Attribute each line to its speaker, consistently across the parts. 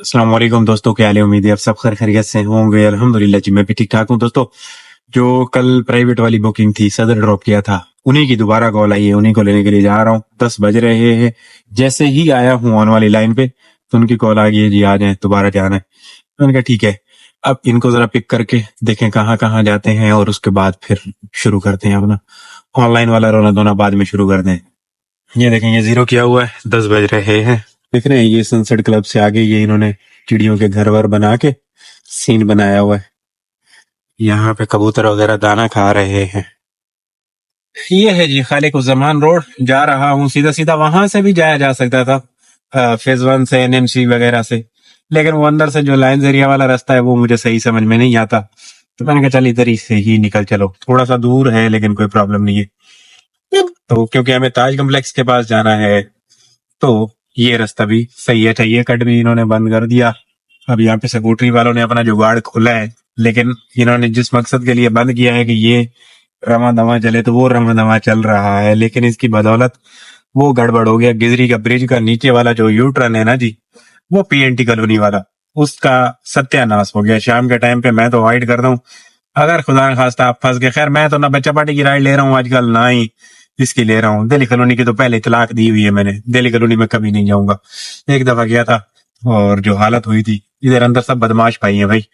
Speaker 1: अस्सलाम वालेकुम दोस्तों, क्या हाल है? उम्मीद है आप सब खैर खैरियत से होंगे। अल्हम्दुलिल्लाह जी, मैं भी ठीक ठाक हूँ। दोस्तों, जो कल प्राइवेट वाली बुकिंग थी, सदर ड्रॉप किया था, उन्हीं की दोबारा कॉल आई है। उन्हीं को लेने के लिए जा रहा हूँ। 10 बज रहे हैं। जैसे ही आया हूँ ऑन वाली लाइन पे, तो उनकी कॉल आ गई है, जी आ जाए, दोबारा जाना है। मैंने कहा ठीक है, अब इनको जरा पिक करके देखें कहाँ कहाँ जाते हैं, और उसके बाद फिर शुरू करते हैं अपना ऑनलाइन वाला रोना धोना, बाद में शुरू कर दें। ये देखें, ये जीरो किया हुआ है, 10 बज रहे हैं। देख रहे हैं, ये सनसेट क्लब से आगे ये इन्होंने चिड़ियों के घर वर बना के सीन बनाया हुआ है। यहाँ पे कबूतर वगैरह दाना खा रहे हैं। ये है जी खालिक उज़्ज़मान रोड। जा रहा हूँ सीधा सीधा, वहां से भी जाया जा सकता था, फेज 1 से, एनएमसी वगैरह से, लेकिन वो अंदर से जो लायंस एरिया वाला रास्ता है वो मुझे सही समझ में नहीं आता। तो मैंने कहा चल इधर ही से ही निकल चलो। थोड़ा सा दूर है लेकिन कोई प्रॉब्लम नहीं है। तो क्योंकि हमें ताज कम्प्लेक्स के पास जाना है, तो ये रास्ता भी सही है। चाहिए कट भी इन्होंने बंद कर दिया। अब यहाँ पे स्कूटरी वालों ने अपना जुगाड़ खोला है, लेकिन इन्होंने जिस मकसद के लिए बंद किया है कि ये रवा दवा चले, तो वो रवा दवा चल रहा है, लेकिन इसकी बदौलत वो गड़बड़ हो गया। गिजरी का ब्रिज का नीचे वाला जो यू टर्न है ना जी, वो पीएनटी कॉलोनी वाला, उसका सत्यानाश हो गया। शाम के टाइम पे मैं तो अवॉइड करता हूँ, अगर खुदा न खास्ता आप फंस गए। खैर, मैं तो ना बच्चा पार्टी की राइड ले रहा हूँ आजकल, ना ही इसकी ले रहा हूँ। दिल्ली कॉलोनी की तो पहले इतलाक दी हुई है मैंने, दिल्ली कॉलोनी में कभी नहीं जाऊंगा। एक दफा गया था, और जो हालत हुई थी, इधर अंदर सब बदमाश पाई है भाई।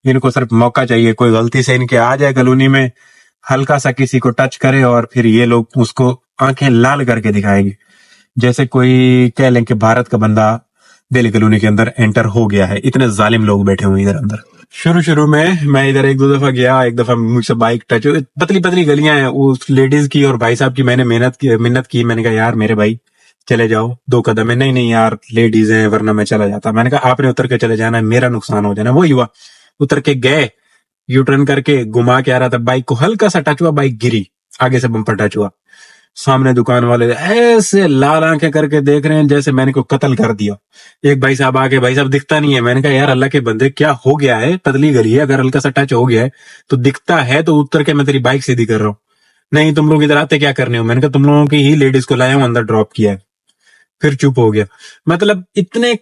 Speaker 1: इनको सिर्फ मौका चाहिए, कोई गलती से इनके आ जाए कॉलोनी में, हल्का सा किसी को टच करे, और फिर ये लोग उसको आंखें लाल करके दिखाएंगे, जैसे कोई कह लें कि भारत का बंदा दिल्ली कॉलोनी के अंदर एंटर हो गया है। इतने जालिम लोग बैठे हुए इधर अंदर। शुरू शुरू में मैं इधर एक दो दफा गया, एक दफा मुझसे बाइक टच, पतली पतली गलियां हैं उस लेडीज की और भाई साहब की। मैंने मिन्नत की, मैंने कहा यार मेरे भाई चले जाओ, 2 कदम है। नहीं नहीं यार, लेडीज हैं, वरना मैं चला जाता। मैंने कहा आपने उतर के चले जाना है, मेरा नुकसान हो जाना। वही हुआ, उतर के गए, यू टर्न करके घुमा के आ रहा था, बाइक को हल्का सा टच हुआ, बाइक गिरी, आगे से बम्पर टच हुआ। सामने दुकान वाले ऐसे लाल आंखें करके देख रहे हैं जैसे मैंने को कत्ल कर दिया। एक भाई साहब आके, भाई साहब दिखता नहीं है। मैंने कहा यार अल्लाह के बंदे क्या हो गया है, पतली गली है, अगर हल्का सा टच हो गया है तो दिखता है तो उतर के मैं तेरी बाइक सीधी कर रहा हूँ। नहीं, तुम लोग इधर आते क्या करने हो? मैंने कहा तुम लोगों की ही लेडीज को लाया हूं, अंदर ड्रॉप किया है। फिर चुप हो गया। मतलब इतने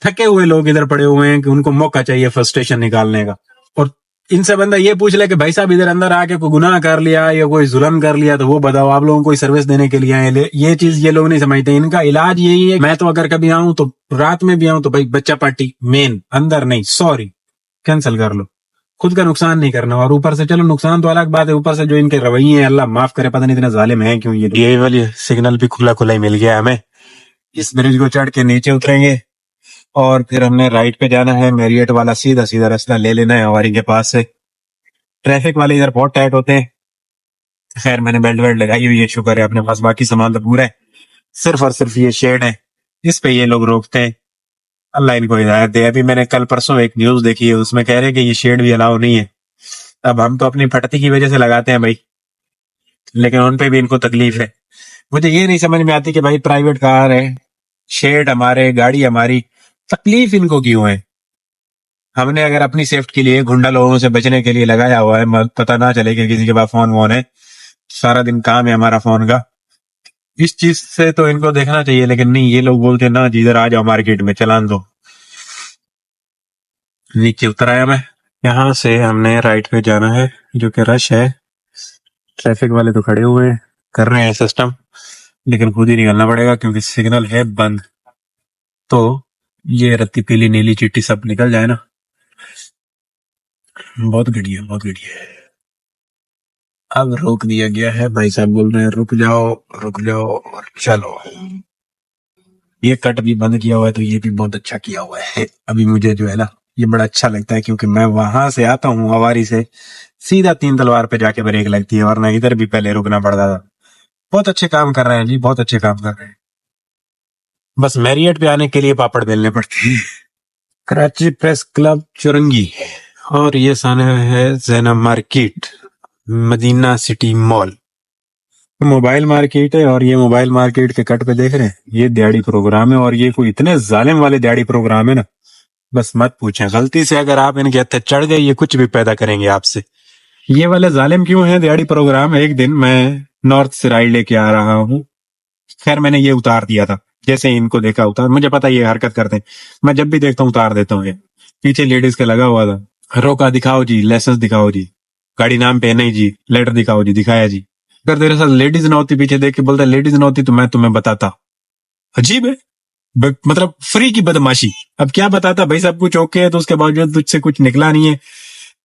Speaker 1: थके हुए लोग इधर पड़े हुए हैं कि उनको मौका चाहिए फ्रस्ट्रेशन निकालने का। और इनसे बंदा ये पूछ ले कि भाई साहब इधर अंदर आके कोई गुनाह कर लिया या कोई जुल्म कर लिया तो वो बताओ, आप लोगों को कोई सर्विस देने के लिए आए। ये चीज ये लोग नहीं समझते। इनका इलाज यही है, मैं तो अगर कभी आऊं तो रात में भी आऊं तो भाई बच्चा पार्टी मेन, अंदर नहीं, सॉरी कैंसिल कर लो। खुद का नुकसान नहीं करना। और ऊपर से चलो नुकसान तो अलग बात है, ऊपर से जो इनके रवैये हैं, अल्लाह माफ करे, पता नहीं इतने जालिम है क्यों। ये वाली सिग्नल भी खुला खुला ही मिल गया हमें। इस ब्रिज को चढ़ के नीचे उतरेंगे और फिर हमने राइट पे जाना है, मैरियट वाला सीधा सीधा रास्ता ले लेना है हमारी के पास से। ट्रैफिक वाले इधर बहुत टाइट होते हैं। खैर मैंने बेल्ट वेल्ट लगाई हुई है, शुक्र है अपने पास, बाकी सामान तो पूरा है। सिर्फ और सिर्फ ये शेड है, इस पे ये लोग रोकते हैं। अल्लाह इनको हिदायत दे। अभी मैंने कल परसों एक न्यूज देखी है, उसमें कह रहे हैं कि ये शेड भी अलाउ नहीं है। अब हम तो अपनी फटती की वजह से लगाते हैं भाई, लेकिन उन पे भी इनको तकलीफ है। मुझे ये नहीं समझ में आती कि भाई प्राइवेट कार है, शेड हमारे, गाड़ी हमारी, तकलीफ इनको क्यों है? हमने अगर अपनी सेफ्टी के लिए, गुंडा लोगों से बचने के लिए लगाया हुआ है, पता ना चले कि किसी के पास फोन वोन है, सारा दिन काम है हमारा फोन का। इस चीज से तो इनको देखना चाहिए, लेकिन नहीं, ये लोग बोलते हैं ना जिधर आ जाओ मार्केट में, चलान दो। नीचे उतर आया मैं। यहाँ से हमने राइट पे जाना है, जो कि रश है। ट्रैफिक वाले तो खड़े हुए हैं, कर रहे हैं सिस्टम, लेकिन खुद ही निकलना पड़ेगा क्योंकि सिग्नल है बंद। तो ये रत्ती पीली नीली चिट्ठी सब निकल जाए ना। बहुत घड़ी है, बहुत घड़ी है। अब रोक दिया गया है, भाई साहब बोल रहे हैं रुक जाओ, रुक जाओ और चलो। ये कट भी बंद किया हुआ है, तो ये भी बहुत अच्छा किया हुआ है। अभी मुझे जो है ना, ये बड़ा अच्छा लगता है क्योंकि मैं वहां से आता हूँ हवारी से, सीधा 3 तलवार पे जाके ब्रेक लगती है, वरना इधर भी पहले रुकना पड़ता था। बहुत अच्छे काम कर रहे हैं जी, बहुत अच्छे काम कर रहे हैं। बस मैरियट पे आने के लिए पापड़ बेलने पड़ते हैं। कराची प्रेस क्लब चुरंगी, और ये सामने है Jaina market, Madina city mall. Mobile market है, और ये मोबाइल मार्केट के कट पे देख रहे हैं, ये दिहाड़ी प्रोग्राम है। और ये कोई इतने जालिम वाले दिहाड़ी प्रोग्राम है ना, बस मत पूछें। गलती से अगर आप इनके हत्थे चढ़ गए, ये कुछ भी पैदा करेंगे आपसे। ये वाले जालिम क्यों है दिहाड़ी प्रोग्राम? एक दिन मैं नॉर्थ से राइड लेके आ रहा हूँ, खैर मैंने ये उतार दिया था, जैसे ही इनको देखा उतार, मुझे पता है ये हरकत करते हैं, मैं जब भी देखता हूँ उतार देता हूँ। ये पीछे लेडीज का लगा हुआ था, रोका, दिखाओ जी, लाइसेंस दिखाओ जी, गाड़ी नाम पे है नहीं जी, लेटर दिखाओ जी, दिखाया जी। अगर तेरे साथ लेडीज ना होती, पीछे देख के बोलता लेडीज ना होती तो मैं तुम्हें बताता। अजीब है, मतलब फ्री की बदमाशी। अब क्या बताता भाई, सब कुछ ओके है तो उसके बावजूद तुझसे कुछ निकला नहीं है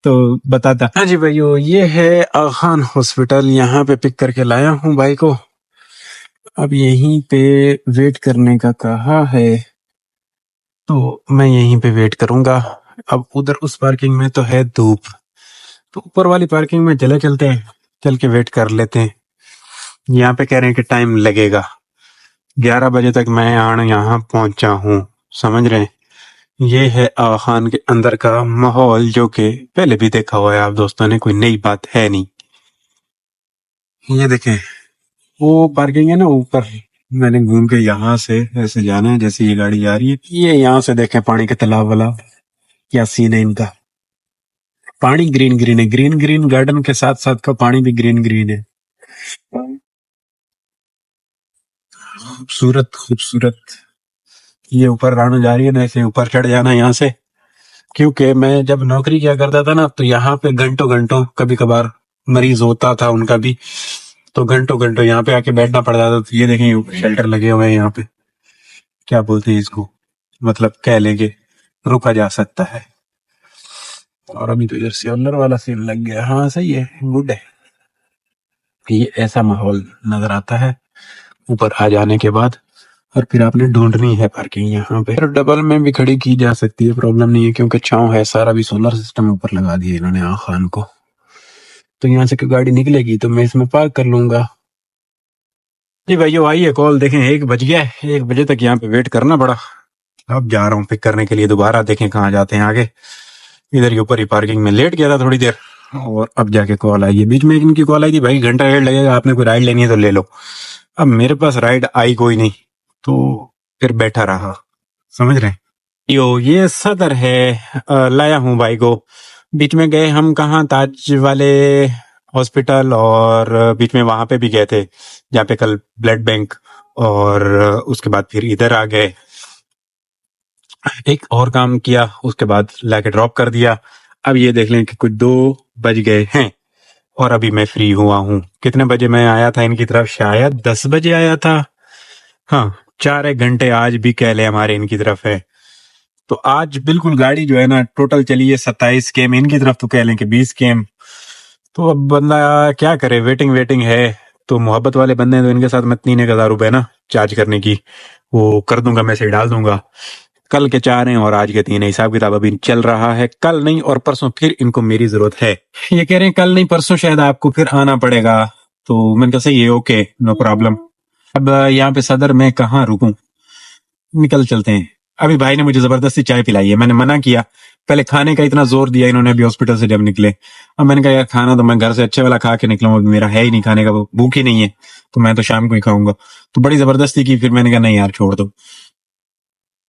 Speaker 1: तो बताता। हाँ जी भाइयों, ये है खान हॉस्पिटल, यहाँ पे पिक करके लाया हूँ भाई को। अब यहीं पे वेट करने का कहा है तो मैं यहीं पे वेट करूंगा। अब उधर उस पार्किंग में तो है धूप, तो ऊपर वाली पार्किंग में चले चलते हैं, चल के वेट कर लेते हैं। यहाँ पे कह रहे हैं कि टाइम लगेगा, 11 बजे तक मैं यहाँ पहुंचा हूँ, समझ रहे हैं। ये है खान के अंदर का माहौल, जो कि पहले भी देखा हुआ है आप दोस्तों ने, कोई नई बात है नहीं। ये देखें, वो पार्किंग है ना ऊपर, मैंने घूम के यहाँ से ऐसे जाना है, जैसे ये गाड़ी जा रही है, ये यहाँ से देखें पानी के तालाब वाला क्या सीन है इनका। पानी ग्रीन ग्रीन है, ग्रीन ग्रीन गार्डन के साथ साथ का पानी भी ग्रीन ग्रीन है। खूबसूरत खूबसूरत। ये ऊपर रानू जा रही है ना, ऐसे ऊपर चढ़ जाना यहाँ से, क्योंकि मैं जब नौकरी किया करता था ना तो यहाँ पे घंटों घंटों कभी कभार मरीज होता था उनका भी, तो घंटों घंटों यहाँ पे आके बैठना पड़ता था। तो ये देखें शेल्टर लगे हुए हैं यहाँ पे, क्या बोलते हैं इसको, मतलब कह लेंगे रुका जा सकता है। और अभी तो इधर सोलर वाला सीन लग गया, हाँ सही है, गुड है। ये ऐसा माहौल नजर आता है ऊपर आ जाने के बाद। और फिर आपने ढूंढनी है पार्किंग यहाँ पे, डबल में भी खड़ी की जा सकती है, प्रॉब्लम नहीं है, क्योंकि छांव है, सारा भी सोलर सिस्टम ऊपर लगा दिया इन्होंने खान को। तो यहाँ से कोई गाड़ी निकलेगी तो मैं इसमें पार्क कर लूंगा। जी भाइयों, आइए कॉल देखें, 1 बज गया है, 1 बजे तक यहाँ पे वेट करना पड़ा। अब जा रहा हूँ पिक करने के लिए दोबारा, देखें कहाँ जाते हैं आगे। इधर ही ऊपर ही पार्किंग में लेट गया था थोड़ी देर, और अब जाके कॉल आई है। बीच में इनकी कॉल आई थी, भाई घंटा डेढ़ लगेगा, आपने कोई राइड लेनी है तो ले लो। अब मेरे पास राइड आई कोई नहीं, तो फिर बैठा रहा, समझ रहे हैं। यो ये सदर है, लाया हूँ भाई को। बीच में गए हम कहाँ, ताज वाले हॉस्पिटल, और बीच में वहां पे भी गए थे जहाँ पे कल ब्लड बैंक, और उसके बाद फिर इधर आ गए, एक और काम किया, उसके बाद लाके ड्रॉप कर दिया। अब ये देख लें कि कुछ 2 बज गए हैं और अभी मैं फ्री हुआ हूँ। कितने बजे मैं आया था इनकी तरफ, शायद 10 बजे आया था। हाँ, 4 एक घंटे आज भी कह ले हमारे इनकी तरफ है। तो आज बिल्कुल गाड़ी जो है ना टोटल चली है 27 केम, इनकी तरफ तो कह लें कि 20 केम। तो अब बंदा क्या करे, वेटिंग वेटिंग है। तो मोहब्बत वाले बंदे हैं तो इनके साथ मैं 3-1 हज़ार रुपए ना चार्ज करने की वो कर दूंगा, मैसेज डाल दूंगा। कल के 4 हैं और आज के 3 है, हिसाब किताब अभी चल रहा है। कल नहीं और परसों फिर इनको मेरी जरूरत है। ये कह रहे हैं कल नहीं परसों शायद आपको फिर आना पड़ेगा, तो मैंने कहा सही है, ओके नो प्रॉब्लम। अब यहाँ पे सदर में कहाँ रुकूं, निकल चलते हैं। अभी भाई ने मुझे जबरदस्ती चाय पिलाई है, मैंने मना किया, पहले खाने का इतना जोर दिया इन्होंने अभी हॉस्पिटल से जब निकले। अब मैंने कहा यार खाना तो मैं घर से अच्छे वाला खा के निकला हूँ, मेरा है ही नहीं खाने का, वो भूख ही नहीं है, तो मैं तो शाम को ही खाऊंगा। तो बड़ी जबरदस्ती की, फिर मैंने कहा नहीं यार छोड़ दो।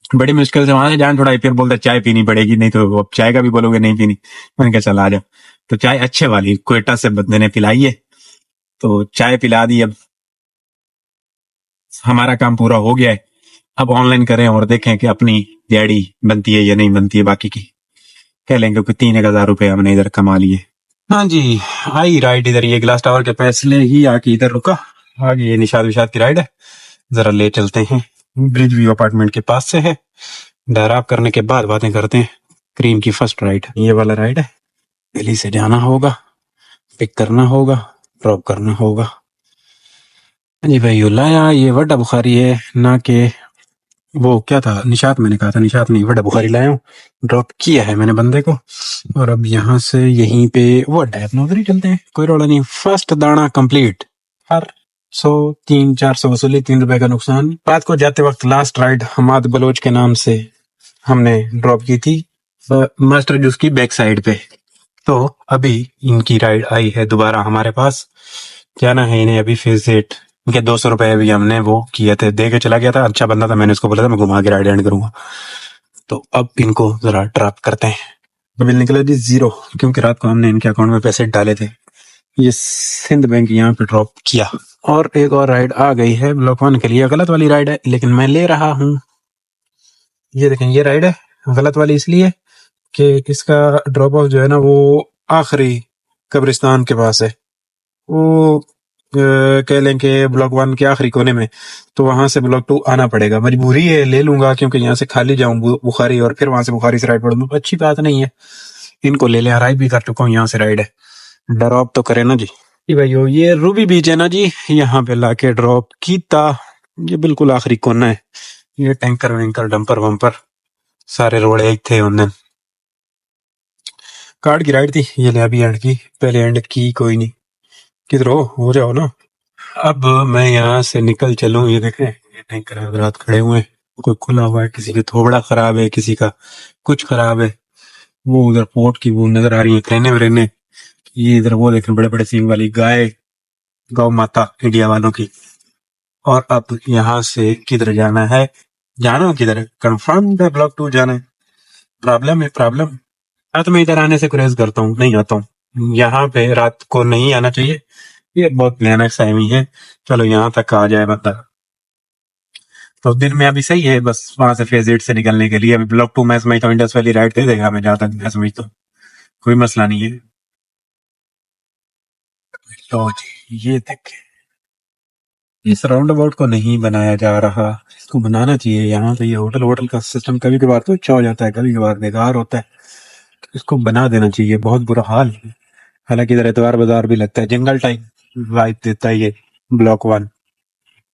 Speaker 1: बड़ी मुश्किल से वहां से जान छोड़ाई, फिर बोलता चाय पीनी पड़ेगी, नहीं तो अब चाय का भी बोलोगे नहीं पीनी। मैंने कहा चल आ जा। तो चाय अच्छे वाली क्वेटा से बंदे ने पिलाई है, तो चाय पिला दी। अब हमारा काम पूरा हो गया है, अब ऑनलाइन करें और देखें कि अपनी दिहाड़ी बनती है या नहीं बनती है। बाकी की कह लेंगे कि 3-1 हज़ार रुपए हमने इधर कमा लिए। हाँ जी, आई राइड इधर, ये ग्लास टावर के पैसले ही आके इधर रुका। आगे ये निशाद विशाद की राइड है, जरा ले चलते हैं। ब्रिज व्यू अपार्टमेंट के पास से है, डराव करने के बाद बातें करते हैं। क्रीम की फर्स्ट राइड, ये वाला राइड है। दिल्ली से जाना होगा, पिक करना होगा, ड्रॉप करना होगा। हाँ जी भाई, लाया ये वड्डा बुखारी है ना, के वो क्या था निशात, मैंने कहा था निशात नहीं, वड्डा बुखारी लाया हूँ। ड्रॉप किया है मैंने बंदे को, और अब यहाँ से यहीं पे वो अड्डा है अपना, उधर ही चलते हैं, कोई रोड़ा नहीं। फर्स्ट दाना कंप्लीट, हर 100-300-400 वसूली, 3 रुपए का नुकसान। रात को जाते वक्त लास्ट राइड हमाद बलोच के नाम से हमने ड्रॉप की थी मास्टर जूस की बैक साइड पे। तो अभी इनकी राइड आई है दोबारा हमारे पास, जाना है इन्हें अभी फिर से। इनके 200 रुपए अभी हमने वो किए थे, दे के चला गया था, अच्छा बंदा था, मैंने उसको बोला था मैं घुमा के राइड एंड करूंगा। तो अब इनको जरा ड्रॉप करते हैं। बिल निकला जी 0, क्योंकि रात को हमने इनके अकाउंट में पैसे डाले थे। ये सिंध बैंक यहाँ पे ड्रॉप किया। और एक और राइड आ गई है ब्लॉक 1 के लिए, गलत वाली राइड है लेकिन मैं ले रहा हूँ। ये देखें, ये राइड है गलत वाली इसलिए कि इसका ड्रॉप ऑफ जो है ना वो आखिरी कब्रिस्तान के पास है, वो कह लें कि ब्लॉक 1 के आखिरी कोने में, तो वहां से ब्लॉक 2 आना पड़ेगा। मजबूरी है, ले लूंगा क्योंकि यहाँ से खाली जाऊं बुखारी और फिर वहां से बुखारी से राइड पढ़ लूं, अच्छी बात नहीं है। इनको ले लें, राइड भी कर चुका हूँ, यहाँ से राइड है, ड्रॉप तो करे ना जी। भाइयों ये रूबी बीच है ना जी, यहाँ पे लाके ड्रॉप कीता। ये बिल्कुल आखिरी कोना है। ये टैंकर वैंकर डंपर वंपर सारे रोड़े थे उन्हें। कार्ड की राइड थी, ये ले अभी एंड की, पहले एंड की कोई नहीं, किधर हो जाओ ना। अब मैं यहाँ से निकल चलूं। ये देखें, ये टैंकर हजरात खड़े हुए हैं, कोई खुला हुआ है, किसी का थोबड़ा खराब है, किसी का कुछ खराब है। वो उधर पोर्ट की वो नजर आ रही है क्रेने वरेने। ये इधर वो देखें, बड़े बड़े सींग वाली गाय, गौ माता इंडिया वालों की। और अब यहाँ से किधर जाना है, जाना किधर है, कंफर्म है ब्लॉक 2 जाना है। प्रॉब्लम है प्रॉब्लम। रात में इधर आने से गुरेज करता हूँ, नहीं आता हूँ यहाँ पे, रात को नहीं आना चाहिए, ये बहुत भयानक साइमी है। चलो यहाँ तक आ जाए बंदा तो दिन में अभी सही है, बस वहां से फेज 8 से निकलने के लिए। अभी ब्लॉक 2 मैं समझता हूँ इंडस वाली राइड दे देगा, मैं जहां तक मैं समझता हूँ, कोई मसला नहीं है। लो जी, ये देखें, इस राउंड अबाउट को नहीं बनाया जा रहा, इसको बनाना चाहिए। यहाँ तो ये होटल वोटल का सिस्टम कभी कभार तो अच्छा हो जाता है, कभी कभार बेकार होता है, इसको बना देना चाहिए। बहुत बुरा हाल है। हालांकि इधर एतवार बाजार भी लगता है, जंगल टाइप वाइब देता है ये ब्लॉक 1।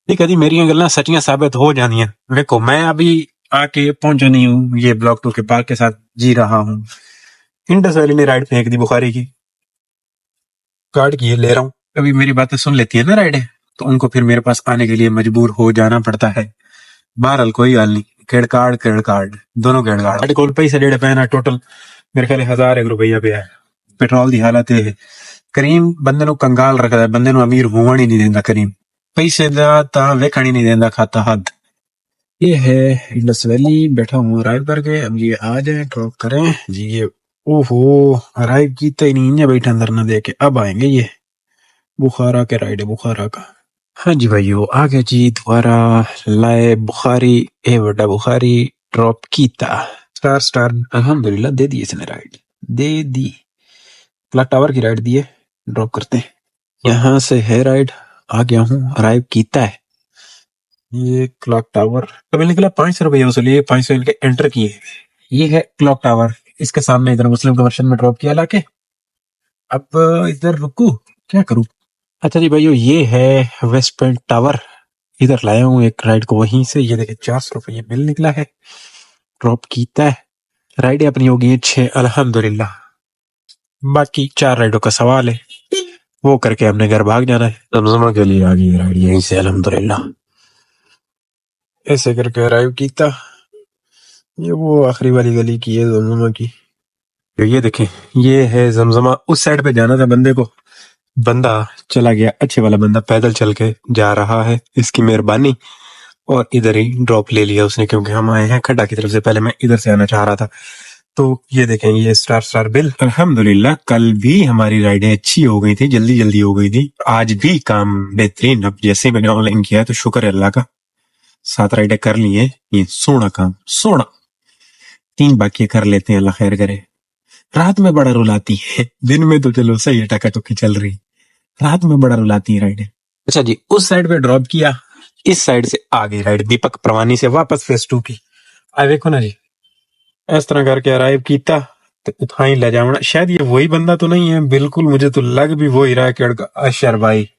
Speaker 1: ये कभी मेरी गल्ला सचियां साबित हो जानी है। देखो मैं अभी आके पहुंचा नहीं हूँ, ये ब्लॉक 2 के पार्क के साथ जी रहा हूँ। इंडस वैली ने राइड फेंक दी बुखारी की, कार्ड की ले रहा हूँ। कभी मेरी बातें सुन लेती है ना राइड है, तो उनको फिर मेरे पास आने के लिए मजबूर हो जाना पड़ता है। बहरहाल कोई हाल नहीं, क्रेडिट कार्ड दोनों क्रेडिट कार्ड कोल पैसे डेढ़ पैना टोटल मेरे ख्याल 1000 रुपया पे है। पेट्रोल की हालत है, करीम बंदे नु कंगाल रखता है, बंदे नु अमीर होवन ही नहीं देता करीम, पैसे दा ता वेखण ही नहीं देता खाता हद। ये है इंडस वैली, बैठा हूँ राइड पर के। अब ये आ जाए ड्रॉप करें जी। ये ओहो, अराइव कीता ही नहीं है, बैठा अंदर ना देके, अब आएंगे। ये बुखारा के राइड है, बुखारा का। हाँ जी भाइयों, आ गया जी दोबारा लाए बुखारी, ए बड़ा बुखारी ड्रॉप कीता। स्टार स्टार अल्हम्दुलिल्लाह दे दी इसने राइड, दे दी। क्लॉक टावर की राइड दी है, ड्रॉप करते हैं। यहाँ से है राइड, आ गया हूँ, अराइव कीता है। ये क्लॉक टावर कभी निकला 500 रुपये वसूली, 500 इनके एंटर किए। ये है क्लॉक टावर, इसके सामने इधर मुस्लिम कमर्शियल में ड्रॉप किया लाके। अब इधर रुकू, क्या करूं। अच्छा जी भाइयों, ये है वेस्ट पॉइंट टावर, इधर लाया हूँ एक राइड को वहीं से। ये देखिए 400 रुपये बिल निकला है, ड्रॉप कीता है। राइड अपनी होगी 6 अल्हम्दुलिल्लाह। बाकी 4 राइडों का सवाल है, वो करके हमने घर भाग जाना है। जमजमा के लिए आ गई राइड यहीं से अल्हम्दुलिल्लाह। ऐसे करके अराइव कीता। ये वो आखिरी वाली गली की है जमजमा की। ये देखें, ये है जमजमा। उस साइड पे जाना था बंदे को, बंदा चला गया, अच्छे वाला बंदा पैदल चल के जा रहा है, इसकी मेहरबानी। और इधर ही ड्रॉप ले लिया उसने, क्योंकि हम आए हैं खड्डा की तरफ से, पहले मैं इधर से आना चाह रहा था। तो ये देखें, ये स्टार स्टार बिल। अल्हम्दुलिल्लाह कल भी हमारी राइडें अच्छी हो गई थी, जल्दी जल्दी हो गई थी। आज भी काम बेहतरीन। अब जैसे मैंने ऑनलाइन किया है तो शुक्र है अल्लाह का, 7 राइडें कर ली है। ये सोना काम, सोना। 3 बाकी कर लेते हैं, अल्लाह खैर करे। रात में बड़ा रुलाती है, दिन में तो चलो सही है, टका टुकी चल रही, रात में बड़ा रुलाती है राइडें। अच्छा जी, उस साइड पे ड्रॉप किया, इस साइड से आ गई राइड दीपक प्रवानी से वापस फेज 2 की। आ देखो ना जी, इस तरह करके अराइव कीता तो उठा ही ले जावना। शायद ये वही बंदा तो नहीं है, बिल्कुल मुझे तो लग भी वही रहा है कि अशर भाई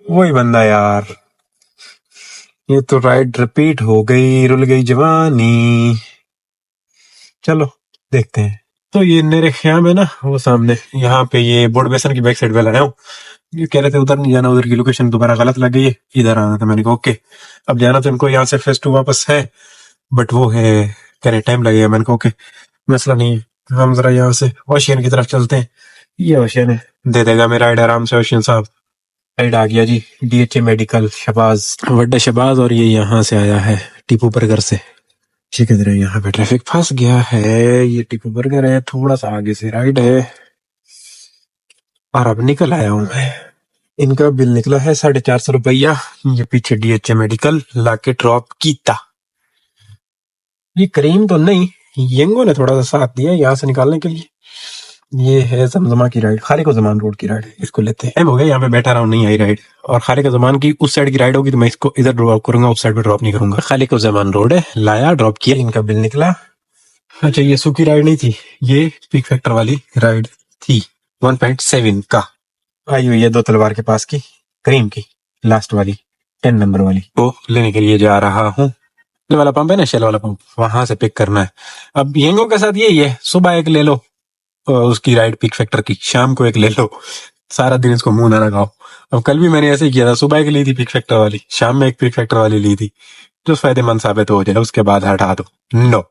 Speaker 1: वही बंदा यार। ये तो राइड रिपीट हो गई, रुल गई जवानी। चलो देखते हैं। तो ये मेरे ख्याल में ना वो सामने यहाँ पे ये बोर्ड बेसन की बैक साइड पे लाया हूँ। ये कह रहे थे उधर नहीं जाना, उधर की लोकेशन दोबारा गलत लग गई है, इधर आना था। मैंने कहा ओके, अब जाना तो इनको यहाँ से फेज 2 वापस है, बट वो है कह रहे टाइम लगेगा। मैंने कहा ओके मसला नहीं है, हम जरा यहाँ से ओशियन की तरफ चलते हैं। ये ओशियन है, दे देगा मेरा राइड आराम से ओशियन साहब। राइड आ गया जी, DHA मेडिकल शबाज, वड्डा शबाज। और ये यहाँ से आया है टीपू बर्गर से। किधर है, यहाँ पे ट्रैफिक फंस गया है। ये टीपू बर्गर है, थोड़ा सा आगे से राइड है। और अब निकल आया हूं मैं। इनका बिल निकला है 450 रुपया। ये पीछे DHA मेडिकल लाके ड्रॉप कीता। ये करीम तो नहीं, यंगो ने थोड़ा सा साथ दिया यहाँ से निकालने के लिए। ये है जमजमा की राइड, खालिक जमान रोड की राइड, इसको लेते हैं। टाइम हो गया, यहाँ पे बैठा रहा हूँ, नहीं आई राइड। और खालिक जमान की उस साइड की राइड होगी तो मैं इसको इधर ड्रॉप करूंगा, उस साइड पे ड्रॉप नहीं करूंगा। खालिक जमान रोड है, लाया, ड्रॉप किया, इनका बिल निकला। अच्छा, ये सूखी राइड नहीं थी, ये पिक फैक्टर वाली राइड थी। 1.7 का आई हुई है 2 तलवार के पास की, करीम की लास्ट वाली 10 नंबर वाली, वो लेने के लिए जा रहा हूँ। वाला पंप है ना, शेल वाला पंप, वहां से पिक करना है। अब यंगो के साथ यही है, सुबह एक ले लो उसकी राइड पिक फैक्टर की, शाम को एक ले लो, सारा दिन इसको मुंह ना लगाओ। अब कल भी मैंने ऐसे ही किया था, सुबह एक ली थी पिक फैक्टर वाली, शाम में एक पिक फैक्टर वाली ली थी, जो फायदेमंद साबित हो जाए उसके बाद हटा दो। नो,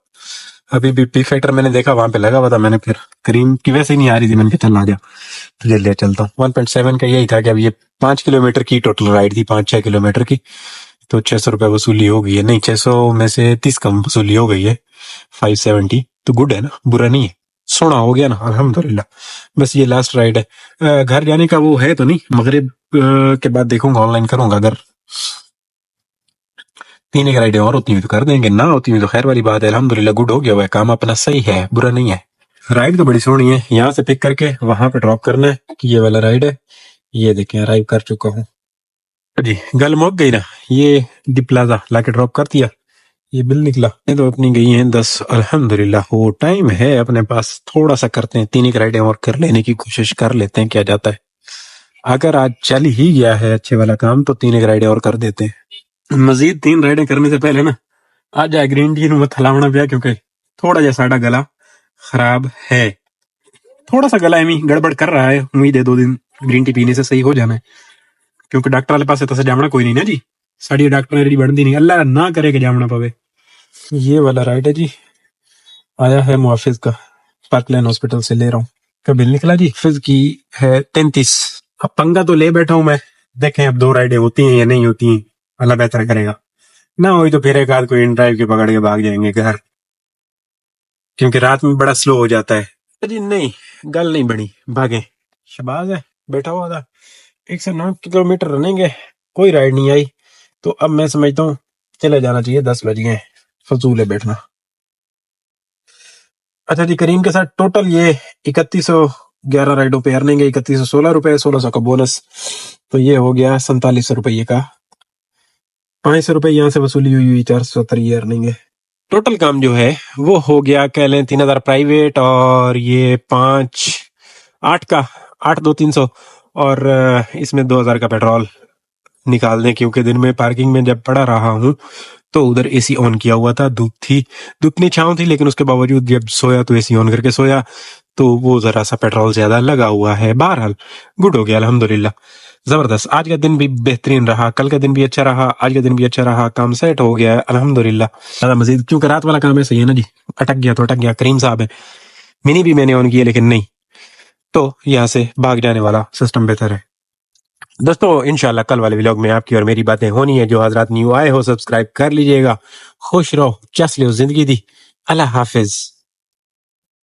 Speaker 1: अभी भी पिक फैक्टर मैंने देखा वहां पे लगा हुआ था, मैंने फिर करीम की वैसे ही नहीं आ रही थी, मैंने कहा चल आ जा तुझे ले चलता हूँ। 1.7 का यही था कि अब ये 5 किलोमीटर की टोटल राइड थी, 5-6 किलोमीटर की, तो 600 रुपए वसूली हो गई है। नहीं, 600 में से 30 कम वसूली हो गई है, 570। तो गुड है ना, बुरा नहीं है, सोना हो गया ना, अल्हम्दुलिल्लाह। बस ये लास्ट राइड है, घर जाने का वो है तो नहीं, मगरिब के बाद देखूंगा, ऑनलाइन करूंगा। अगर 3 एक राइडें और होती हुई तो कर देंगे, ना होती हुई तो खैर वाली बात है। अल्हम्दुलिल्लाह गुड हो गया हुआ है, काम अपना सही है, बुरा नहीं है। राइड तो बड़ी सोहनी है, यहाँ से पिक करके वहां पे ड्रॉप करना है कि ये वाला राइड है। ये देखें, अराइव कर चुका हूँ जी। गल मुक गई ना, ये डी प्लाजा लाके ड्रॉप कर दिया, ये बिल निकला। ये तो अपनी गई हैं 10, अल्हम्दुलिल्लाह। वो टाइम है अपने पास, थोड़ा सा करते हैं, 3 एक राइडें और कर लेने की कोशिश कर लेते हैं, क्या जाता है। अगर आज चल ही गया है अच्छे वाला काम तो 3 एक राइडें और कर देते हैं। मजीद 3 राइडें करने से पहले ना आज जाए ग्रीन टी मत हलावना पिया, क्योंकि थोड़ा जा साड़ा गला खराब है, थोड़ा सा गला एमी गड़बड़ कर रहा है। उम्मीद है 2 दिन ग्रीन टी पीने से सही हो जाना है, क्योंकि डॉक्टर वाले पास तो जामना कोई नहीं ना जी, साड़ी डॉक्टर ने बढ़ती नहीं, अल्लाह ना करे कि जामना पवे। ये वाला राइड है जी, आया है मुआफिज का, पार्कलैंड हॉस्पिटल से ले रहा हूँ। का बिल निकला जी, फिज की है 33। अब पंगा तो ले बैठा हूं मैं, देखें अब 2 राइडें होती हैं या नहीं होती हैं, अल्लाह बेहतर करेगा। ना हुई तो फिर एक आध को इन ड्राइव के पकड़ के भाग जाएंगे घर, क्योंकि रात में बड़ा स्लो हो जाता है जी। नहीं, गल नहीं बनी, भागे। शबाज है, बैठा हुआ था, 109 किलोमीटर रनेंगे, कोई राइड नहीं आई। तो अब मैं समझता हूँ चले जाना चाहिए, 10 बज गए, फजूल है बैठना। अच्छा जी, करीम के साथ टोटल ये 3111 राइडों पे अर्निंग है, 3116 रुपए, 1600 का बोनस, तो ये हो गया 4700 रुपये का। 500 रुपए यहाँ से वसूली हुई, 470 ये अर्निंग है। टोटल काम जो है वो हो गया, कह लें 3000 प्राइवेट, और ये 8 का 8-2-300, और इसमें 2000 का पेट्रोल निकाल दें, क्योंकि दिन में पार्किंग में जब पड़ा रहा हूँ तो उधर एसी ऑन किया हुआ था, धूप थी, धूप नहीं छांव थी, लेकिन उसके बावजूद जब सोया तो एसी ऑन करके सोया, तो वो जरा सा पेट्रोल ज्यादा लगा हुआ है। बहरहाल गुड हो गया, अल्हम्दुलिल्लाह, जबरदस्त। आज का दिन भी बेहतरीन रहा, कल का दिन भी अच्छा रहा, आज का दिन भी अच्छा रहा, काम सेट हो गया है, अल्हम्दुलिल्लाह। ज्यादा मजीद, क्योंकि रात वाला काम है, सही है ना जी, अटक गया तो अटक गया। करीम साहब है, मिनी भी मैंने ऑन किया लेकिन नहीं, तो यहाँ से भाग जाने वाला सिस्टम बेहतर है। दोस्तों इंशाल्लाह कल वाले व्लॉग में आपकी और मेरी बातें होनी है। जो हजरात न्यू आए हो सब्सक्राइब कर लीजिएगा। खुश रहो, चस लो जिंदगी दी। अल्लाह हाफिज।